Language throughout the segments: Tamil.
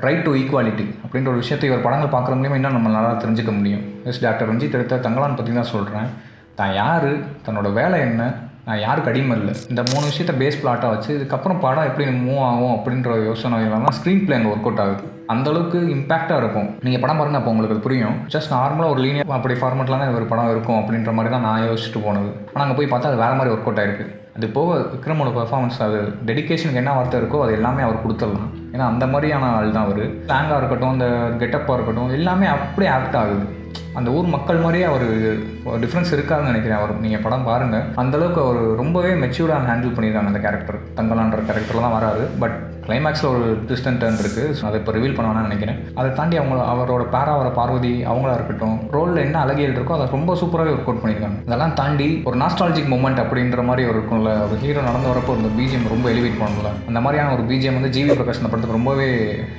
ரைட் டு ஈக்குவாலிட்டி அப்படின்ற ஒரு விஷயத்தை இவர் படங்கள் பார்க்குற மூலியமாக இன்னும் நம்ம நல்லா தெரிஞ்சுக்க முடியும். டாக்டர் ரஞ்சித் எடுத்த தங்கலான் பற்றி தான் சொல்கிறேன். தான் யார், தன்னோட வேலை என்ன, நான் யாருக்கு அடிமை இல்லை, இந்த 3 விஷயத்தை பேஸ் பிளாட்டாக வச்சு இதுக்கப்புறம் படம் எப்படி மூவ் ஆகும் அப்படின்ற யோசனைலாம் ஸ்க்ரீன் பிளே அங்கே ஒர்க் அவுட் ஆகுது. அந்தளவுக்கு இம்பாக்டாக இருக்கும். நீங்கள் படம் பாருங்கள், அப்போ உங்களுக்கு அது புரியும். ஜஸ்ட் நார்மலாக ஒரு லீனியர் அப்படி ஃபார்மெட்டில் தான் ஒரு படம் இருக்கும் அப்படின்ற மாதிரி தான் நான் யோசிச்சுட்டு போனது. ஆனால் அங்கே போய் பார்த்தா அது வேறு மாதிரி ஒர்க் அவுட் ஆகிருக்கு. அது போக விக்ரமோட பெர்ஃபார்மன்ஸ், அது டெடிக்கேஷனுக்கு என்ன வார்த்தை இருக்கோ அது எல்லாமே அவர் கொடுத்துடலாம். ஏன்னா அந்த மாதிரியான ஆள் தான் அவர். ஸ்லாங்காக இருக்கட்டும், இந்த கெட்டப்பாக இருக்கட்டும், எல்லாமே அப்படியே ஆக்ட் ஆகுது. அந்த ஊர் மக்கள் மாதிரியே அவர் டிஃப்ரென்ஸ் இருக்காதுன்னு நினைக்கிறேன். அவர் நீங்கள் படம் பாருங்கள், அந்தளவுக்கு அவர் ரொம்பவே மெச்சூர்டாக ஹேண்டில் பண்ணியிருக்காங்க. அந்த கேரக்டர் தங்கலான்ற கேரக்டரில் தான் வராது. பட் கிளைமேக்ஸில் ஒரு டிஸ்டன்ட் டர்ன் இருக்குது. ஸோ அதை இப்போ ரிவீல் பண்ணணும்னு நினைக்கிறேன். அதை தாண்டி அவரோட வர பார்வதி அவங்களா இருக்கட்டும், ரோலில் என்ன அழகியல் இருக்கோ அதை ரொம்ப சூப்பராகவே ஒர்க் அவுட் பண்ணியிருக்காங்க. அதெல்லாம் தாண்டி ஒரு நாஸ்டாலஜிக் மூமெண்ட் அப்படின்ற மாதிரி ஒரு இருக்கும்ல, ஒரு ஹீரோ நடந்து வரப்போ இந்த பிஜிஎம் ரொம்ப எலிவேட் பண்ணல. அந்த மாதிரியான ஒரு பிஜிஎம் வந்து ஜிவி பிரகாஷ் இந்த படத்துக்கு ரொம்பவே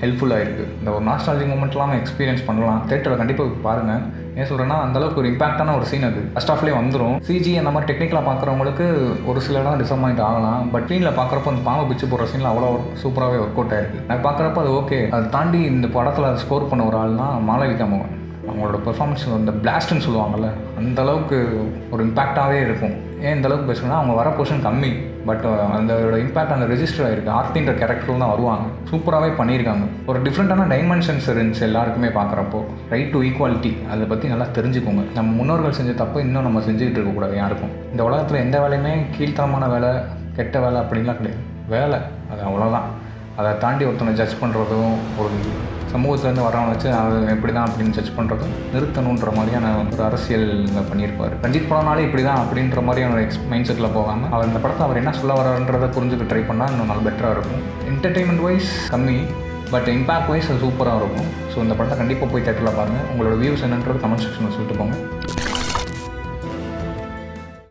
ஹெல்ப்ஃபுல்லாக இருக்குது. இந்த ஒரு நாஸ்டாலஜிக் மூமெண்ட்லாம் எக்ஸ்பீரியன்ஸ் பண்ணலாம். தேட்டரில் கண்டிப்பாக பாருங்கள். ஏன் சொல்கிறேன்னா, அந்தளவுக்கு ஒரு இம்பாக்டான ஒரு சீன் அது. ஃபர்ஸ்ட் ஆஃப்லேயே வந்துடும். சிஜி அந்த மாதிரி டெக்னிக்கலாக பார்க்குறவங்களுக்கு ஒரு சில இடம் டிசப்பாயிண்ட் ஆகலாம். பட் ஸ்க்ரீனில் பார்க்குறப்போ அந்த பாம்பு பிச்சு போடுற சீனில் அவ்வளோ சூப்பராகவே ஒர்க் அவுட் ஆயிருக்கு. நான் பார்க்குறப்போ அது ஓகே. அதை தாண்டி இந்த படத்தில் ஸ்கோர் பண்ண ஒரு ஆள்னா மாளவிகா மோகன். அவங்களோட பெர்ஃபார்மன்ஸ் இந்த பிளாஸ்ட்னு சொல்லுவாங்கள்ல, அந்தளவுக்கு ஒரு இம்பாக்டாகவே இருக்கும். ஏன் இந்தளவுக்கு பேசுகிறேன்னா, அவங்க வர போர்ஷன் கம்மி, பட் அதோட இம்பாக்ட் அந்த ரெஜிஸ்டர் ஆகிருக்கு. ஆர்த்தின்ற கேரக்டர் தான் வருவாங்க, சூப்பராகவே பண்ணியிருக்காங்க. ஒரு டிஃப்ரெண்ட்டான டைமென்ஷன்ஸ் இருந்துச்சு எல்லாருக்குமே பார்க்குறப்போ. ரைட் டு ஈக்குவாலிட்டி அதை பற்றி நல்லா தெரிஞ்சுக்கோங்க. நம்ம முன்னோர்கள் செஞ்ச தப்பு இன்னும் நம்ம செஞ்சுக்கிட்டு இருக்கக்கூடாது யாருக்கும். இந்த உலகத்தில் எந்த வேலையுமே கீழ்த்தரமான வேலை, கெட்ட வேலை அப்படின்லாம் கிடையாது. வேலை அது அவ்வளோதான். அதை தாண்டி ஒருத்தனை ஜட்ஜ் பண்ணுறதும், ஒரு சமூகத்துலேருந்து வரவனை வச்சு அது எப்படி தான் அப்படின்னு ஜட்ஜ் பண்ணுறதும் நிறுத்தணுன்ற மாதிரியான ஒரு அரசியல் பண்ணியிருப்பார். ரஞ்சித் படம்னாலே இப்படி தான் அப்படின்ற மாதிரியான மைண்ட் செட்டில் போகாமல் அவர் இந்த படத்தை அவர் என்ன சொல்ல வர்றன்றதை புரிஞ்சுக்க ட்ரை பண்ணால் இன்னும் நல்லா பெட்டராக இருக்கும். என்டர்டெயின்மெண்ட் வைஸ் கம்மி, பட் இம்பாக்ட் வைஸ் அது சூப்பராக இருக்கும். ஸோ இந்த படத்தை கண்டிப்பாக போய் தேட்டரில் பாருங்கள். உங்களோட வியூஸ் என்னன்றது கமெண்ட் செக்ஷனில் சொல்லிட்டு போங்க.